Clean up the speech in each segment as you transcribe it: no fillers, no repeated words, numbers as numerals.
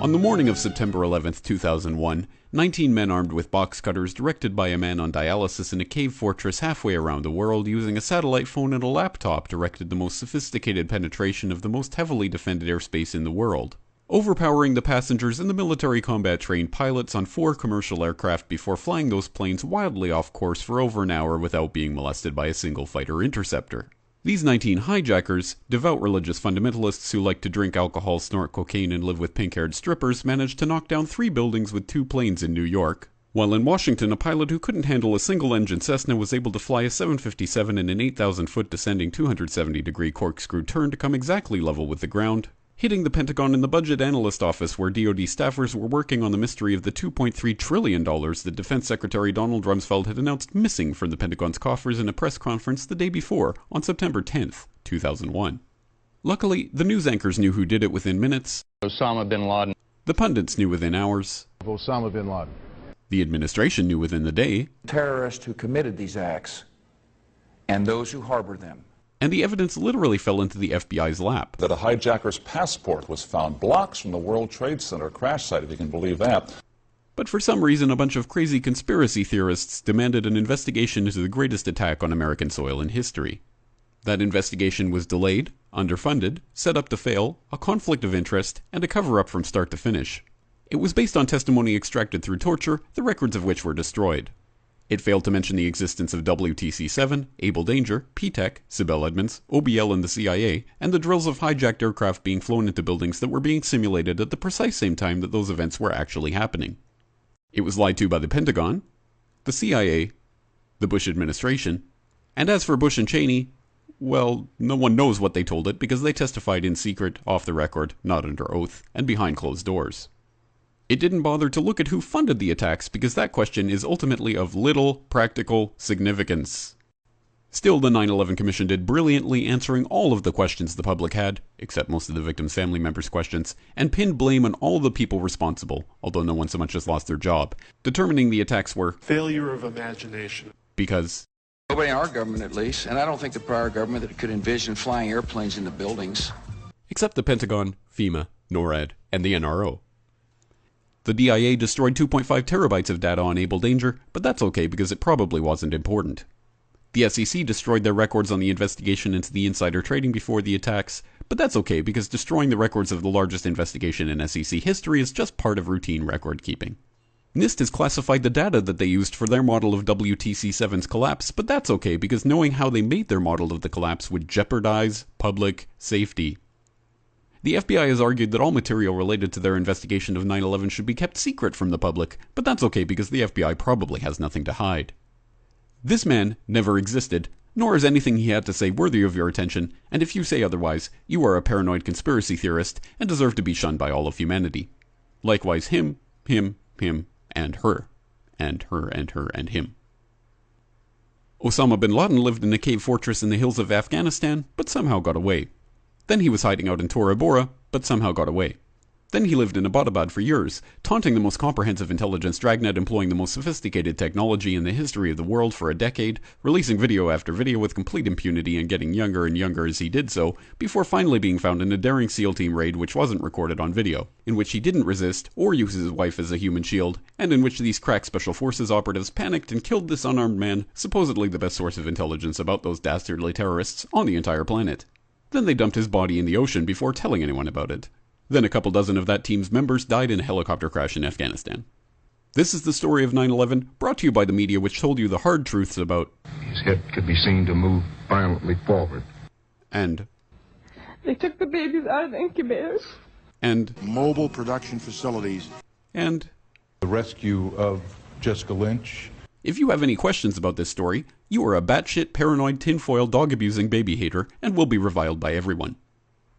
On the morning of September 11, 2001, 19 men armed with box cutters directed by a man on dialysis in a cave fortress halfway around the world using a satellite phone and a laptop directed the most sophisticated penetration of the most heavily defended airspace in the world, overpowering the passengers and the military combat-trained pilots on 4 commercial aircraft before flying those planes wildly off course for over an hour without being molested by a single fighter interceptor. These 19 hijackers, devout religious fundamentalists who like to drink alcohol, snort cocaine, and live with pink-haired strippers, managed to knock down 3 buildings with 2 planes in New York. While in Washington, a pilot who couldn't handle a single-engine Cessna was able to fly a 757 in an 8,000-foot descending 270-degree corkscrew turn to come exactly level with the ground, hitting the Pentagon in the budget analyst office where DoD staffers were working on the mystery of the $2.3 trillion that Defense Secretary Donald Rumsfeld had announced missing from the Pentagon's coffers in a press conference the day before, on September 10, 2001. Luckily, the news anchors knew who did it within minutes. Osama bin Laden. The pundits knew within hours. Osama bin Laden. The administration knew within the day. Terrorists who committed these acts and those who harbor them. And the evidence literally fell into the FBI's lap. That a hijacker's passport was found blocks from the World Trade Center crash site, if you can believe that. But for some reason, a bunch of crazy conspiracy theorists demanded an investigation into the greatest attack on American soil in history. That investigation was delayed, underfunded, set up to fail, a conflict of interest, and a cover-up from start to finish. It was based on testimony extracted through torture, the records of which were destroyed. It failed to mention the existence of WTC-7, Able Danger, P-TECH, Sibel Edmonds, OBL and the CIA, and the drills of hijacked aircraft being flown into buildings that were being simulated at the precise same time that those events were actually happening. It was lied to by the Pentagon, the CIA, the Bush administration, and as for Bush and Cheney, well, no one knows what they told it because they testified in secret, off the record, not under oath, and behind closed doors. It didn't bother to look at who funded the attacks because that question is ultimately of little practical significance. Still, the 9/11 Commission did brilliantly answering all of the questions the public had, except most of the victims' family members' questions, and pinned blame on all the people responsible, although no one so much as lost their job, determining the attacks were failure of imagination. Because nobody in our government, at least, and I don't think the prior government that could envision flying airplanes into buildings. Except the Pentagon, FEMA, NORAD, and the NRO. The DIA destroyed 2.5 terabytes of data on Able Danger, but that's okay because it probably wasn't important. The SEC destroyed their records on the investigation into the insider trading before the attacks, but that's okay because destroying the records of the largest investigation in SEC history is just part of routine record keeping. NIST has classified the data that they used for their model of WTC-7's collapse, but that's okay because knowing how they made their model of the collapse would jeopardize public safety. The FBI has argued that all material related to their investigation of 9/11 should be kept secret from the public, but that's okay because the FBI probably has nothing to hide. This man never existed, nor is anything he had to say worthy of your attention, and if you say otherwise, you are a paranoid conspiracy theorist and deserve to be shunned by all of humanity. Likewise him, and her, and her, and her, and him. Osama bin Laden lived in a cave fortress in the hills of Afghanistan, but somehow got away. Then he was hiding out in Tora Bora, but somehow got away. Then he lived in Abbottabad for years, taunting the most comprehensive intelligence dragnet employing the most sophisticated technology in the history of the world for a decade, releasing video after video with complete impunity and getting younger and younger as he did so, before finally being found in a daring SEAL team raid which wasn't recorded on video, in which he didn't resist or use his wife as a human shield, and in which these crack special forces operatives panicked and killed this unarmed man, supposedly the best source of intelligence about those dastardly terrorists on the entire planet. Then they dumped his body in the ocean before telling anyone about it. Then a couple dozen of that team's members died in a helicopter crash in Afghanistan. This is the story of 9/11, brought to you by the media which told you the hard truths about his head could be seen to move violently forward. And they took the babies out of the incubators. And mobile production facilities. And the rescue of Jessica Lynch. If you have any questions about this story, you are a batshit paranoid tinfoil dog-abusing baby hater and will be reviled by everyone.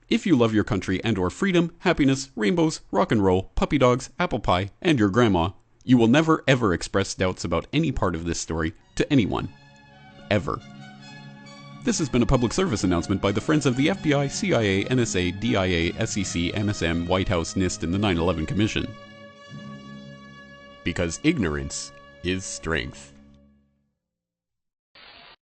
If you love your country and or freedom, happiness, rainbows, rock and roll, puppy dogs, apple pie, and your grandma, you will never ever express doubts about any part of this story to anyone. Ever. This has been a public service announcement by the Friends of the FBI, CIA, NSA, DIA, SEC, MSM, White House, NIST, and the 9/11 Commission. Because ignorance is strength.